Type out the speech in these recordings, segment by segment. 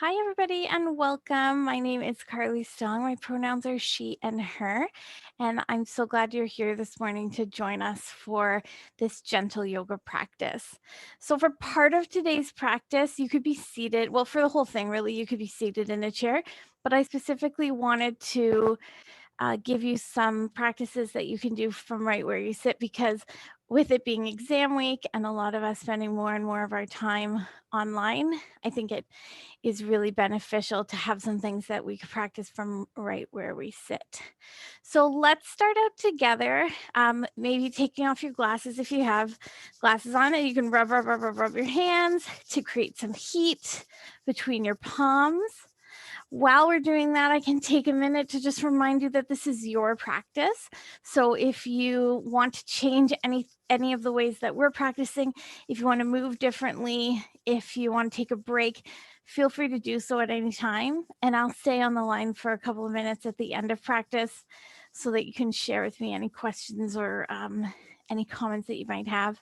Hi, everybody, and welcome. My name is Carly Stong. My pronouns are she and her. And I'm so glad you're here this morning to join us for this gentle yoga practice. So, for part of today's practice, you could be seated. Well, for the whole thing, really, you could be seated in a chair. But I specifically wanted to give you some practices that you can do from right where you sit because with it being exam week and a lot of us spending more and more of our time online, I think it is really beneficial to have some things that we could practice from right where we sit. So let's start out together. Maybe taking off your glasses if you have glasses on, and you can rub your hands to create some heat between your palms. While we're doing that, I can take a minute to just remind you that this is your practice. So if you want to change any of the ways that we're practicing, if you want to move differently, if you want to take a break, feel free to do so at any time. And I'll stay on the line for a couple of minutes at the end of practice so that you can share with me any questions or any comments that you might have.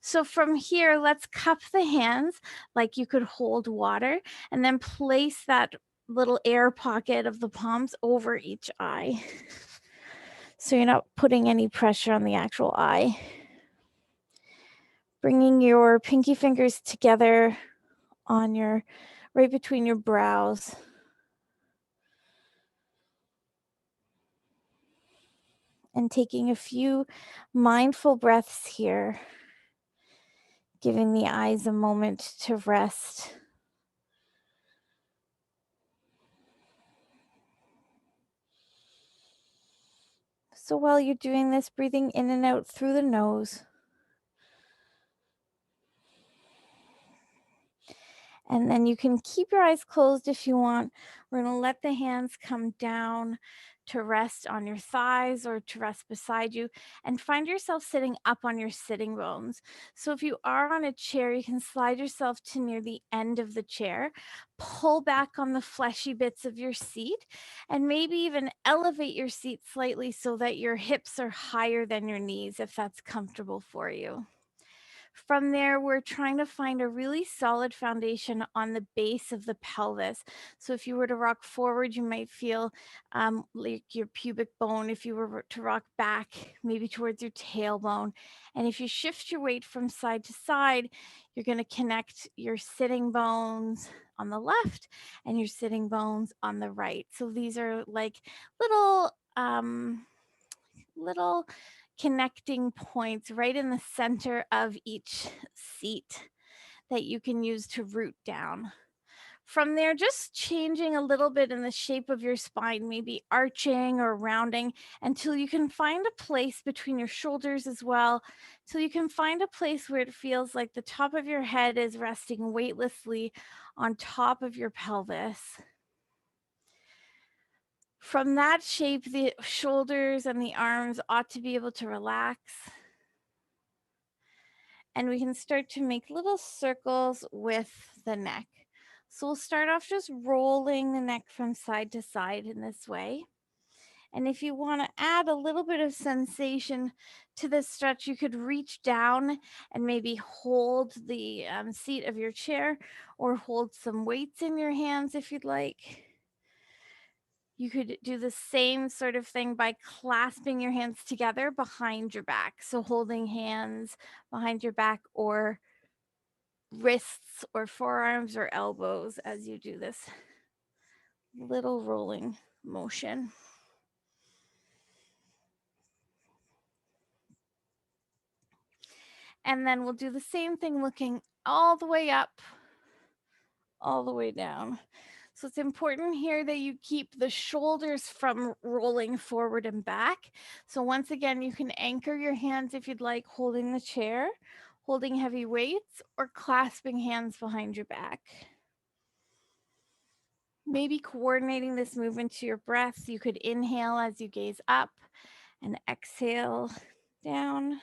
So from here, let's cup the hands like you could hold water and then place that little air pocket of the palms over each eye. So you're not putting any pressure on the actual eye. Bringing your pinky fingers together on your right between your brows. And taking a few mindful breaths here, giving the eyes a moment to rest. So while you're doing this, breathing in and out through the nose. And then you can keep your eyes closed if you want. We're going to let the hands come down to rest on your thighs or to rest beside you, and find yourself sitting up on your sitting bones. So if you are on a chair, you can slide yourself to near the end of the chair, pull back on the fleshy bits of your seat, and maybe even elevate your seat slightly so that your hips are higher than your knees if that's comfortable for you. From there, we're trying to find a really solid foundation on the base of the pelvis. So if you were to rock forward, you might feel like your pubic bone. If you were to rock back, maybe towards your tailbone. And if you shift your weight from side to side, you're going to connect your sitting bones on the left and your sitting bones on the right. So these are like little connecting points right in the center of each seat that you can use to root down. From there, just changing a little bit in the shape of your spine, maybe arching or rounding until you can find a place between your shoulders as well, till you can find a place where it feels like the top of your head is resting weightlessly on top of your pelvis. From that shape, the shoulders and the arms ought to be able to relax. And we can start to make little circles with the neck. So we'll start off just rolling the neck from side to side in this way. And if you want to add a little bit of sensation to this stretch, you could reach down and maybe hold the seat of your chair or hold some weights in your hands if you'd like. You could do the same sort of thing by clasping your hands together behind your back. So holding hands behind your back or wrists or forearms or elbows as you do this little rolling motion. And then we'll do the same thing looking all the way up, all the way down. So it's important here that you keep the shoulders from rolling forward and back. So once again, you can anchor your hands if you'd like, holding the chair, holding heavy weights, or clasping hands behind your back. Maybe coordinating this movement to your breath. You could inhale as you gaze up and exhale down.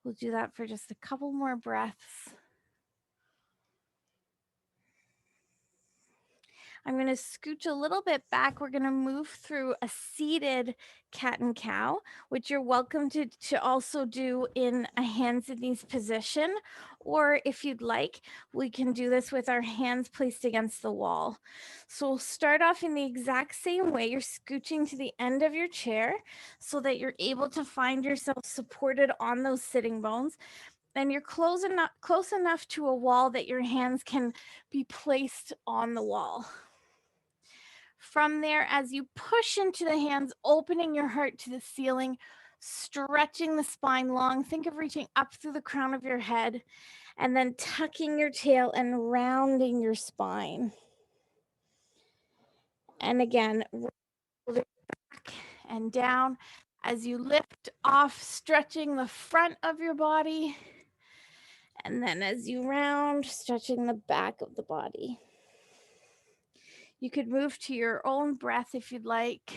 We'll do that for just a couple more breaths. I'm going to scooch a little bit back. We're going to move through a seated cat and cow, which you're welcome to also do in a hands and knees position. Or if you'd like, we can do this with our hands placed against the wall. So we'll start off in the exact same way. You're scooching to the end of your chair so that you're able to find yourself supported on those sitting bones. Then you're close enough to a wall that your hands can be placed on the wall. From there, as you push into the hands, opening your heart to the ceiling, stretching the spine long. Think of reaching up through the crown of your head and then tucking your tail and rounding your spine. And again, roll it back and down as you lift off, stretching the front of your body. And then as you round, stretching the back of the body. You could move to your own breath if you'd like.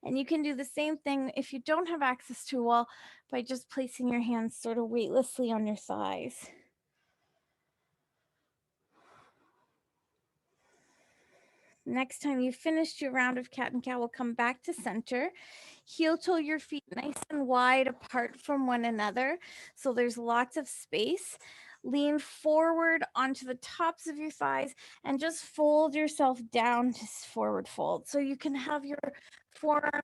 And you can do the same thing if you don't have access to a wall by just placing your hands sort of weightlessly on your thighs. Next time you've finished your round of cat and cow, we'll come back to center. Heel toe your feet nice and wide apart from one another, so there's lots of space. Lean forward onto the tops of your thighs and just fold yourself down to forward fold. So you can have your forearm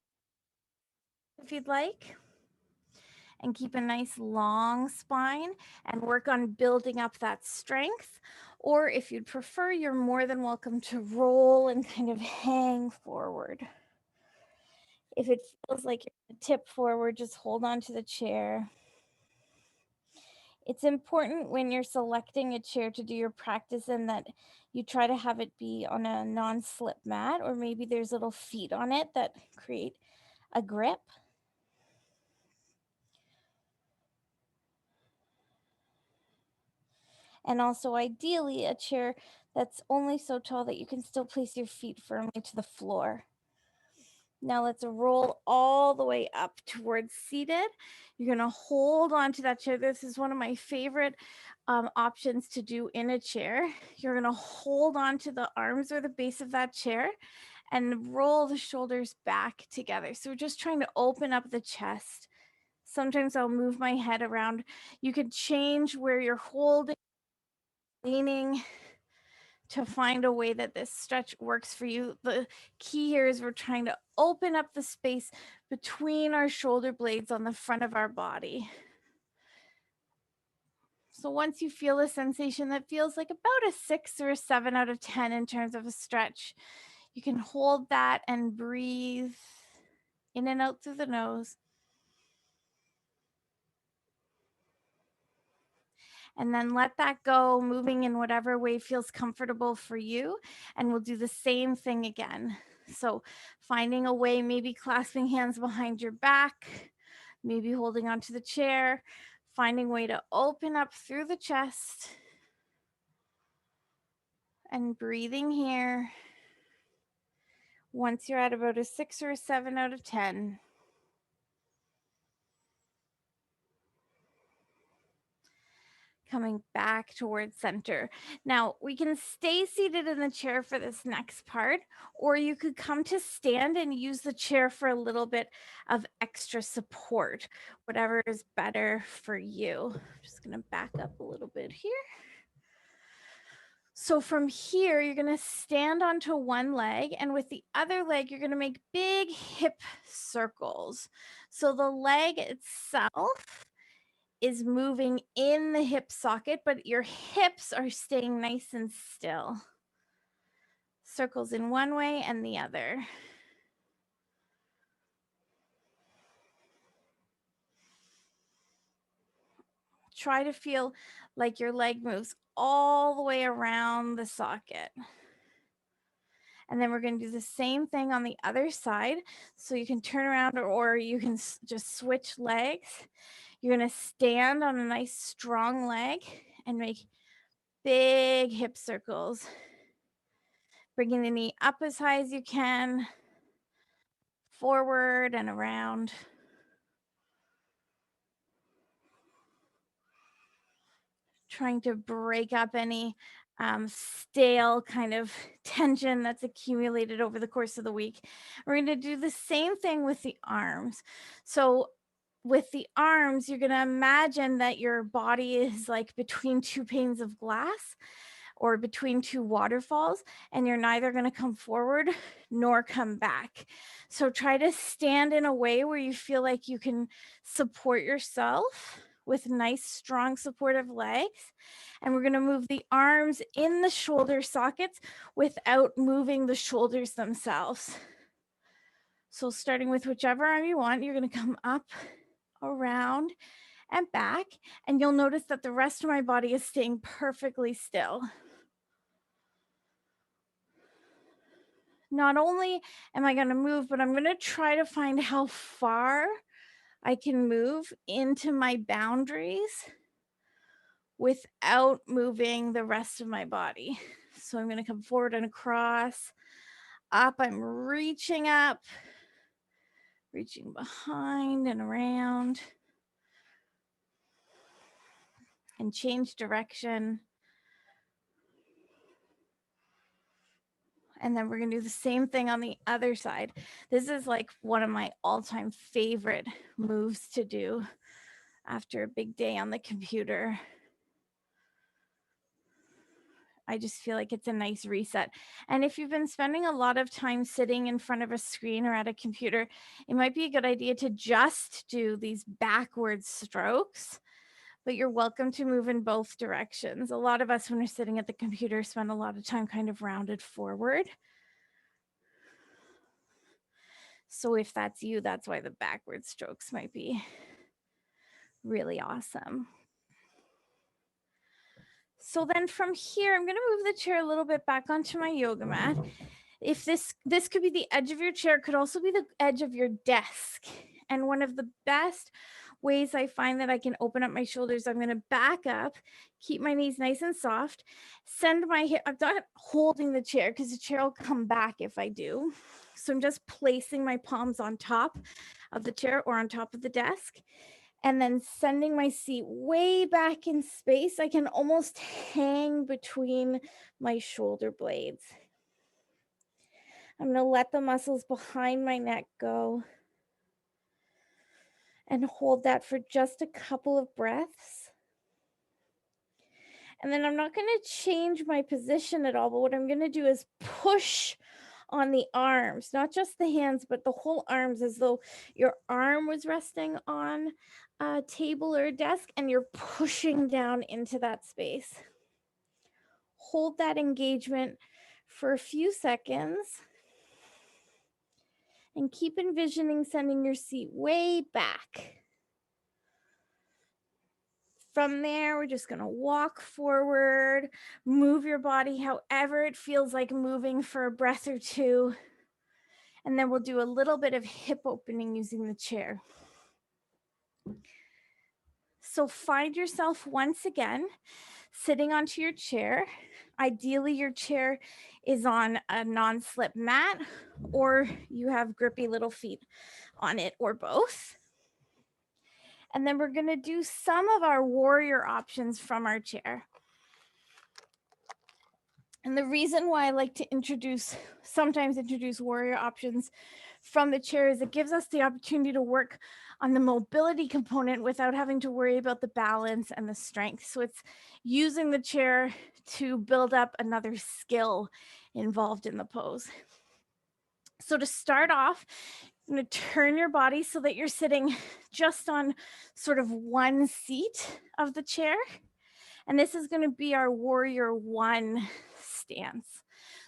if you'd like, and keep a nice long spine and work on building up that strength. Or if you'd prefer, you're more than welcome to roll and kind of hang forward. If it feels like you're going to tip forward, just hold on to the chair. It's important when you're selecting a chair to do your practice in that you try to have it be on a non-slip mat, or maybe there's little feet on it that create a grip. And also ideally a chair that's only so tall that you can still place your feet firmly to the floor. Now let's roll all the way up towards seated. You're going to hold on to that chair. This is one of my favorite options to do in a chair. You're going to hold on to the arms or the base of that chair and roll the shoulders back together. So we're just trying to open up the chest. Sometimes I'll move my head around. You can change where you're holding, leaning, to find a way that this stretch works for you. The key here is we're trying to open up the space between our shoulder blades on the front of our body. So once you feel a sensation that feels like about a 6 or a 7 out of 10 in terms of a stretch, you can hold that and breathe in and out through the nose. And then let that go, moving in whatever way feels comfortable for you. And we'll do the same thing again. So finding a way, maybe clasping hands behind your back, maybe holding onto the chair, finding a way to open up through the chest and breathing here. Once you're at about a 6 or a 7 out of 10, coming back towards center. Now we can stay seated in the chair for this next part, or you could come to stand and use the chair for a little bit of extra support, whatever is better for you. I'm just going to back up a little bit here. So from here, you're going to stand onto one leg, and with the other leg, you're going to make big hip circles. So the leg itself is moving in the hip socket, but your hips are staying nice and still. Circles in one way and the other. Try to feel like your leg moves all the way around the socket. And then we're going to do the same thing on the other side. So you can turn around or you can just switch legs. You're going to stand on a nice strong leg and make big hip circles. Bringing the knee up as high as you can, forward and around. trying to break up any stale kind of tension that's accumulated over the course of the week. We're going to do the same thing with the arms. So, with the arms, you're going to imagine that your body is like between two panes of glass or between two waterfalls, and you're neither going to come forward nor come back. So try to stand in a way where you feel like you can support yourself with nice, strong, supportive legs. And we're going to move the arms in the shoulder sockets without moving the shoulders themselves. So starting with whichever arm you want, you're going to come up, around, and back. And you'll notice that the rest of my body is staying perfectly still. Not only am I going to move, but I'm going to try to find how far I can move into my boundaries without moving the rest of my body. So I'm going to come forward and across, up, I'm reaching up, reaching behind and around, and change direction. And then we're going to do the same thing on the other side. This is like one of my all-time favorite moves to do after a big day on the computer. I just feel like it's a nice reset. And if you've been spending a lot of time sitting in front of a screen or at a computer, it might be a good idea to just do these backwards strokes, but you're welcome to move in both directions. A lot of us, when we're sitting at the computer, spend a lot of time kind of rounded forward. So if that's you, that's why the backward strokes might be really awesome. So then from here, I'm going to move the chair a little bit back onto my yoga mat. If this could be the edge of your chair, could also be the edge of your desk. And one of the best ways I find that I can open up my shoulders, I'm going to back up, keep my knees nice and soft, send my hip. I'm not holding the chair because the chair will come back if I do. So I'm just placing my palms on top of the chair or on top of the desk, and then sending my seat way back in space. I can almost hang between my shoulder blades. I'm going to let the muscles behind my neck go and hold that for just a couple of breaths. And then I'm not going to change my position at all, but what I'm going to do is push on the arms, not just the hands, but the whole arms, as though your arm was resting on a table or a desk and you're pushing down into that space. Hold that engagement for a few seconds and keep envisioning sending your seat way back. From there, we're just going to walk forward, move your body however it feels like moving for a breath or two. And then we'll do a little bit of hip opening using the chair. So find yourself once again sitting onto your chair. Ideally, your chair is on a non-slip mat, or you have grippy little feet on it, or both. And then we're going to do some of our warrior options from our chair. And the reason why I like to sometimes introduce warrior options from the chair is it gives us the opportunity to work on the mobility component without having to worry about the balance and the strength. So it's using the chair to build up another skill involved in the pose. So to start off, I'm going to turn your body so that you're sitting just on sort of one seat of the chair. And this is going to be our warrior one stance.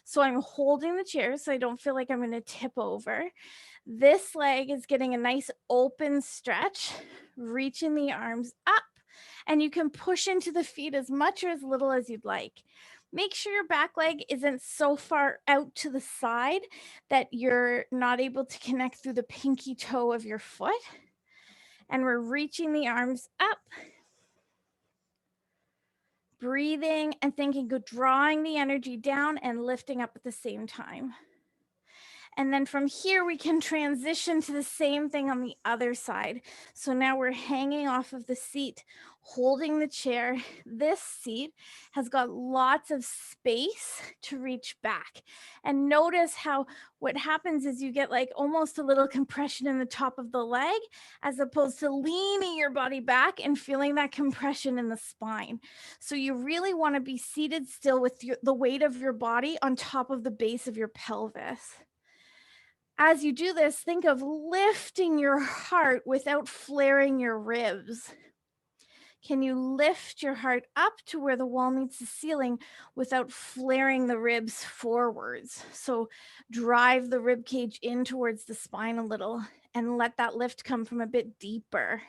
So I'm holding the chair so I don't feel like I'm going to tip over. This leg is getting a nice open stretch, reaching the arms up, and you can push into the feet as much or as little as you'd like. Make sure your back leg isn't so far out to the side that you're not able to connect through the pinky toe of your foot. And we're reaching the arms up, breathing and thinking, drawing the energy down and lifting up at the same time. And then from here, we can transition to the same thing on the other side. So now we're hanging off of the seat, holding the chair. This seat has got lots of space to reach back. And notice how what happens is you get like almost a little compression in the top of the leg, as opposed to leaning your body back and feeling that compression in the spine. So you really want to be seated still with the weight of your body on top of the base of your pelvis. As you do this, think of lifting your heart without flaring your ribs. Can you lift your heart up to where the wall meets the ceiling without flaring the ribs forwards? So drive the rib cage in towards the spine a little and let that lift come from a bit deeper.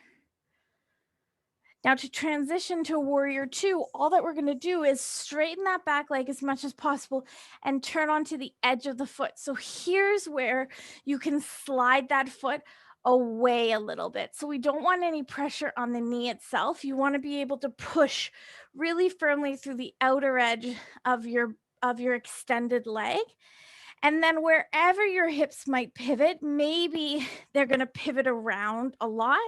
Now, to transition to warrior two, all that we're going to do is straighten that back leg as much as possible and turn onto the edge of the foot. So here's where you can slide that foot away a little bit. So we don't want any pressure on the knee itself. You want to be able to push really firmly through the outer edge of your extended leg. And then wherever your hips might pivot, maybe they're going to pivot around a lot.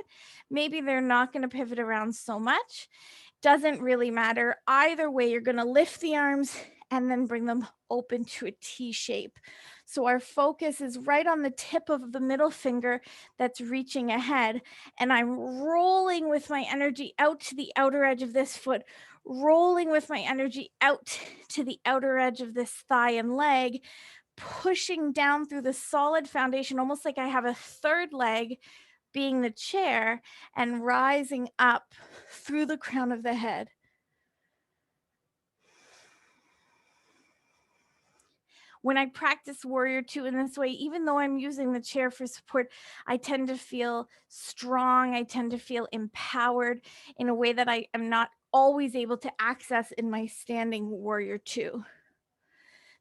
Maybe they're not going to pivot around so much. Doesn't really matter. Either way, you're going to lift the arms and then bring them open to a T shape. So our focus is right on the tip of the middle finger that's reaching ahead. And I'm rolling with my energy out to the outer edge of this foot, rolling with my energy out to the outer edge of this thigh and leg, pushing down through the solid foundation, almost like I have a third leg being the chair, and rising up through the crown of the head. When I practice warrior two in this way, even though I'm using the chair for support, I tend to feel strong. I tend to feel empowered in a way that I am not always able to access in my standing warrior two.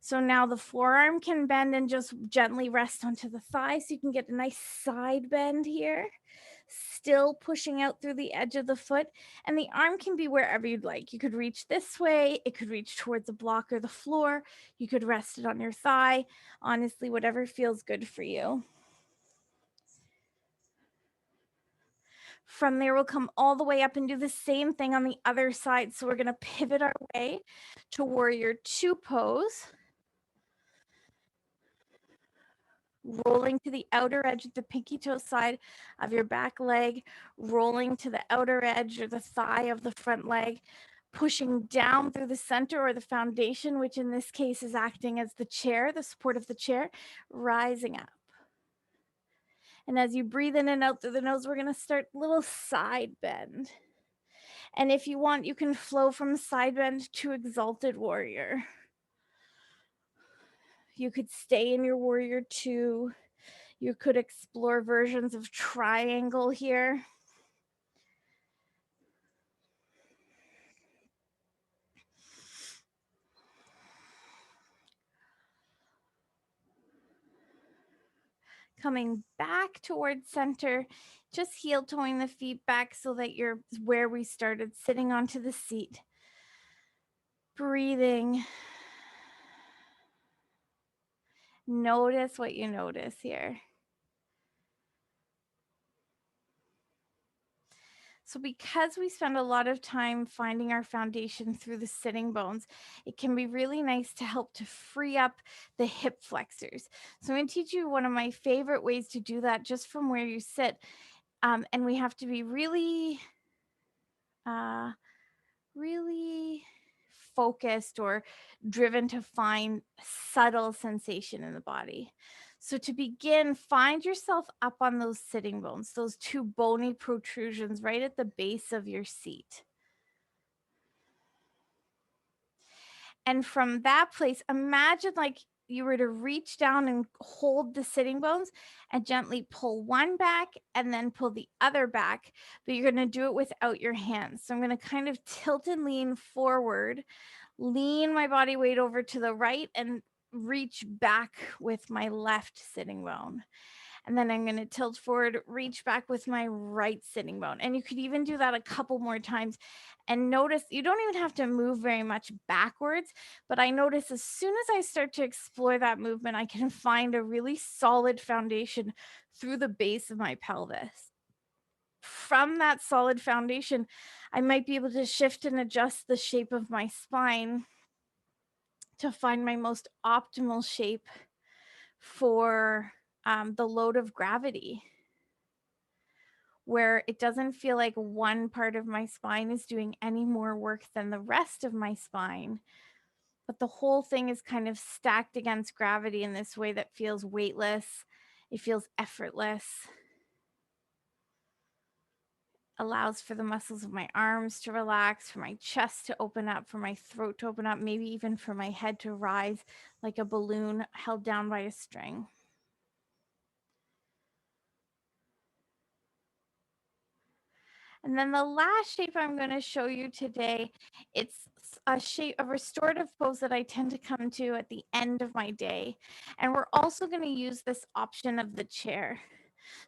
So now the forearm can bend and just gently rest onto the thigh, so you can get a nice side bend here, still pushing out through the edge of the foot. And the arm can be wherever you'd like. You could reach this way, it could reach towards the block or the floor, you could rest it on your thigh. Honestly, whatever feels good for you. From there, we'll come all the way up and do the same thing on the other side. So we're going to pivot our way to warrior two pose. Rolling to the outer edge of the pinky toe side of your back leg, rolling to the outer edge or the thigh of the front leg, pushing down through the center or the foundation, which in this case is acting as the chair, the support of the chair, rising up. And as you breathe in and out through the nose, we're going to start little side bend. And if you want, you can flow from side bend to exalted warrior. You could stay in your warrior two. You could explore versions of triangle here. Coming back towards center, just heel toeing the feet back so that you're where we started, sitting onto the seat. Breathing. Notice what you notice here. So because we spend a lot of time finding our foundation through the sitting bones, it can be really nice to help to free up the hip flexors. So I'm going to teach you one of my favorite ways to do that just from where you sit. And we have to be really focused or driven to find subtle sensation in the body. So to begin, find yourself up on those sitting bones, those two bony protrusions right at the base of your seat. And from that place, imagine like you were to reach down and hold the sitting bones and gently pull one back and then pull the other back, but you're going to do it without your hands. So I'm going to kind of tilt and lean forward, lean my body weight over to the right and reach back with my left sitting bone. And then I'm going to tilt forward, reach back with my right sitting bone. And you could even do that a couple more times. And notice you don't even have to move very much backwards. But I notice as soon as I start to explore that movement, I can find a really solid foundation through the base of my pelvis. From that solid foundation, I might be able to shift and adjust the shape of my spine to find my most optimal shape for the load of gravity, where it doesn't feel like one part of my spine is doing any more work than the rest of my spine, but the whole thing is kind of stacked against gravity in this way that feels weightless. It feels effortless. Allows for the muscles of my arms to relax, for my chest to open up, for my throat to open up, maybe even for my head to rise like a balloon held down by a string. And then the last shape I'm going to show you today, it's a shape, a restorative pose that I tend to come to at the end of my day. And we're also going to use this option of the chair.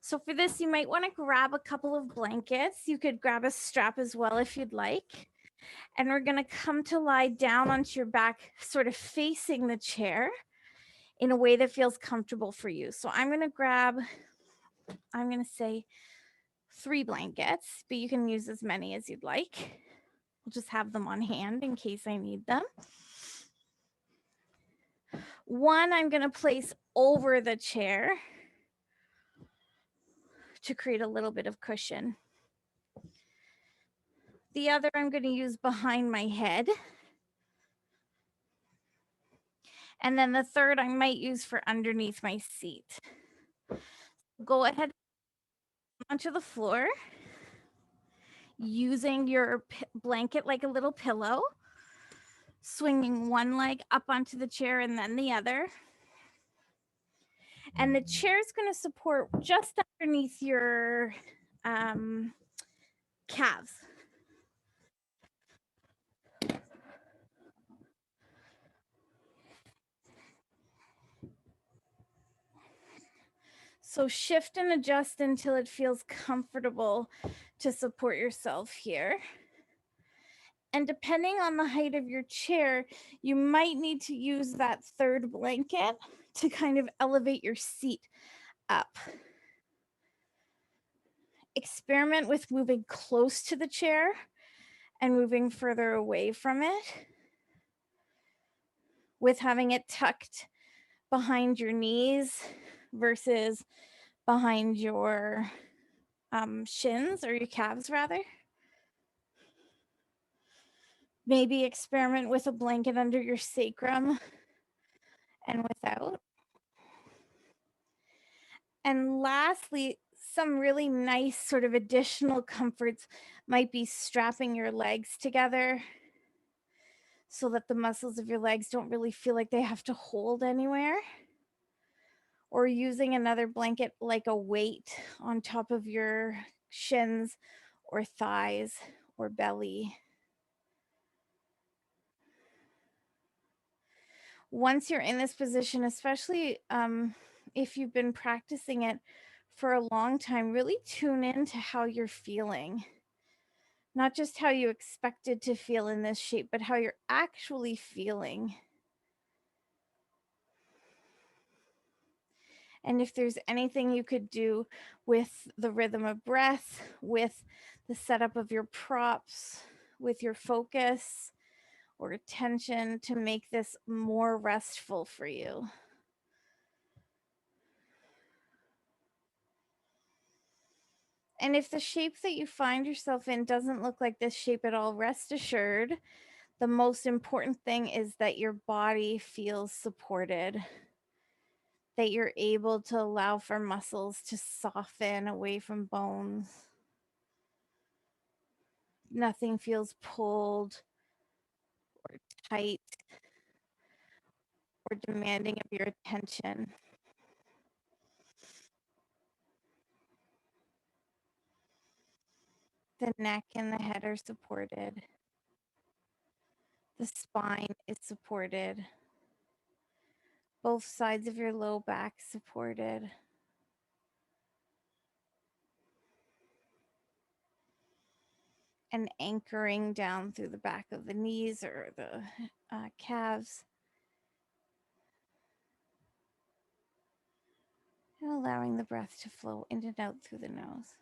So for this, you might want to grab a couple of blankets. You could grab a strap as well if you'd like. And we're going to come to lie down onto your back, sort of facing the chair in a way that feels comfortable for you. So I'm going to say 3 blankets, but you can use as many as you'd like. We'll just have them on hand in case I need them. One I'm going to place over the chair to create a little bit of cushion. The other I'm going to use behind my head. And then the third I might use for underneath my seat. Go ahead onto the floor, using your blanket like a little pillow, swinging one leg up onto the chair and then the other. And the chair is going to support just underneath your calves. So shift and adjust until it feels comfortable to support yourself here. And depending on the height of your chair, you might need to use that third blanket to kind of elevate your seat up. Experiment with moving close to the chair and moving further away from it, with having it tucked behind your knees versus behind your shins, or your calves rather. Maybe experiment with a blanket under your sacrum and without. And lastly, some really nice sort of additional comforts might be strapping your legs together so that the muscles of your legs don't really feel like they have to hold anywhere, or using another blanket like a weight on top of your shins or thighs or belly. Once you're in this position, especially if you've been practicing it for a long time, really tune into how you're feeling. Not just how you expected to feel in this shape, but how you're actually feeling. And if there's anything you could do with the rhythm of breath, with the setup of your props, with your focus or attention to make this more restful for you. And if the shape that you find yourself in doesn't look like this shape at all, rest assured, the most important thing is that your body feels supported, that you're able to allow for muscles to soften away from bones. Nothing feels pulled or tight or demanding of your attention. The neck and the head are supported. The spine is supported. Both sides of your low back supported. and anchoring down through the back of the knees or the calves, and allowing the breath to flow in and out through the nose.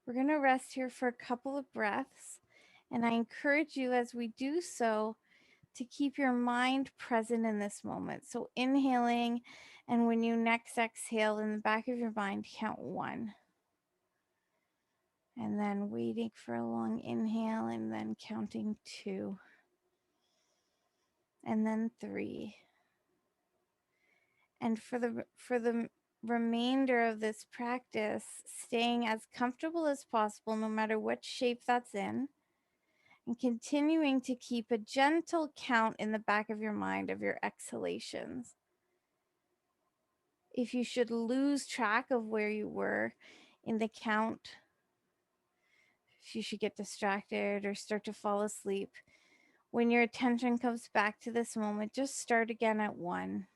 We're going to rest here for a couple of breaths, and I encourage you as we do so to keep your mind present in this moment. So inhaling, and when you next exhale, in the back of your mind, count 1. And then waiting for a long inhale, and then counting 2. And then 3. And for the remainder of this practice, staying as comfortable as possible, no matter what shape that's in, and continuing to keep a gentle count in the back of your mind of your exhalations. If you should lose track of where you were in the count, if you should get distracted or start to fall asleep, when your attention comes back to this moment, just start again at 1,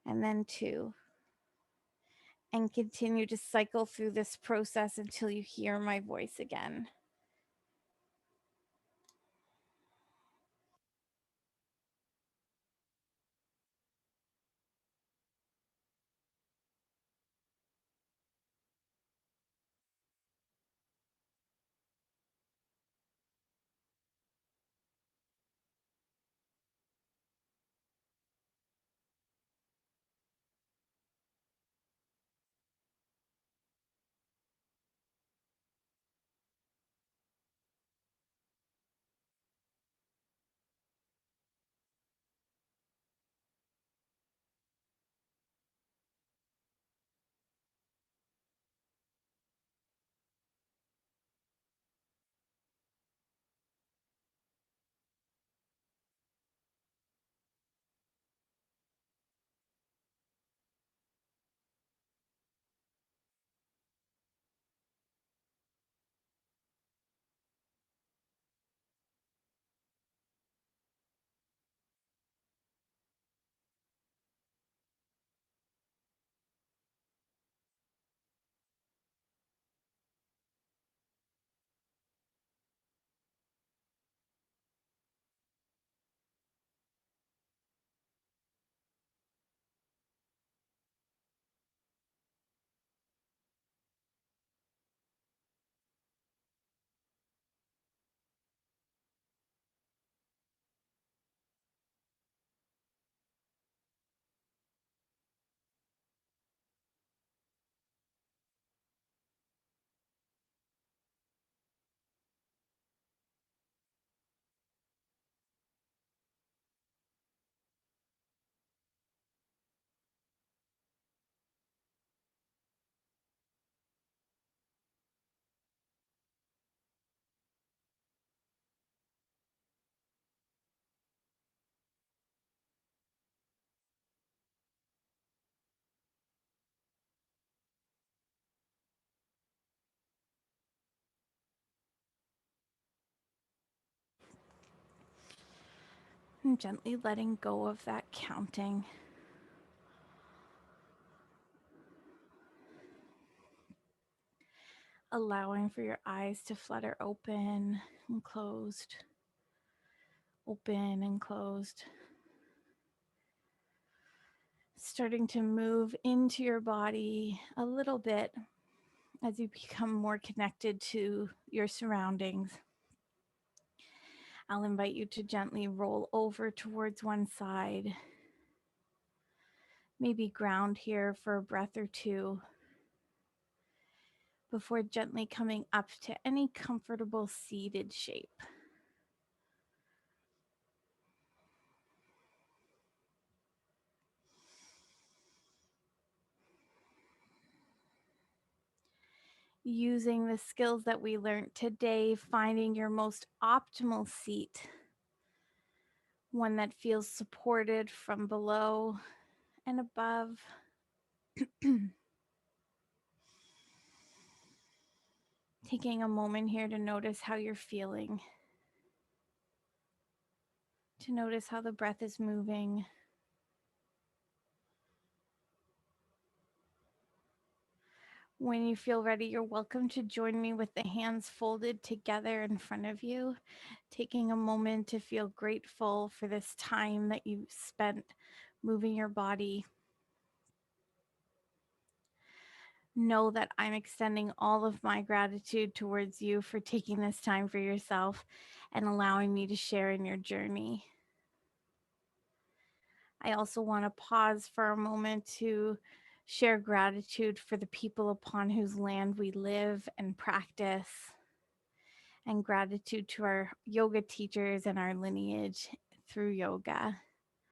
and then 2, and continue to cycle through this process until you hear my voice again. And gently letting go of that counting. Allowing for your eyes to flutter open and closed, open and closed. Starting to move into your body a little bit as you become more connected to your surroundings. I'll invite you to gently roll over towards one side. Maybe ground here for a breath or 2 before gently coming up to any comfortable seated shape. Using the skills that we learned today, finding your most optimal seat, one that feels supported from below and above. Taking a moment here to notice how you're feeling, to notice how the breath is moving, When you feel ready, you're welcome to join me with the hands folded together in front of you, taking a moment to feel grateful for this time that you spent moving your body. Know that I'm extending all of my gratitude towards you for taking this time for yourself and allowing me to share in your journey. I also want to pause for a moment to share gratitude for the people upon whose land we live and practice, and gratitude to our yoga teachers and our lineage through yoga.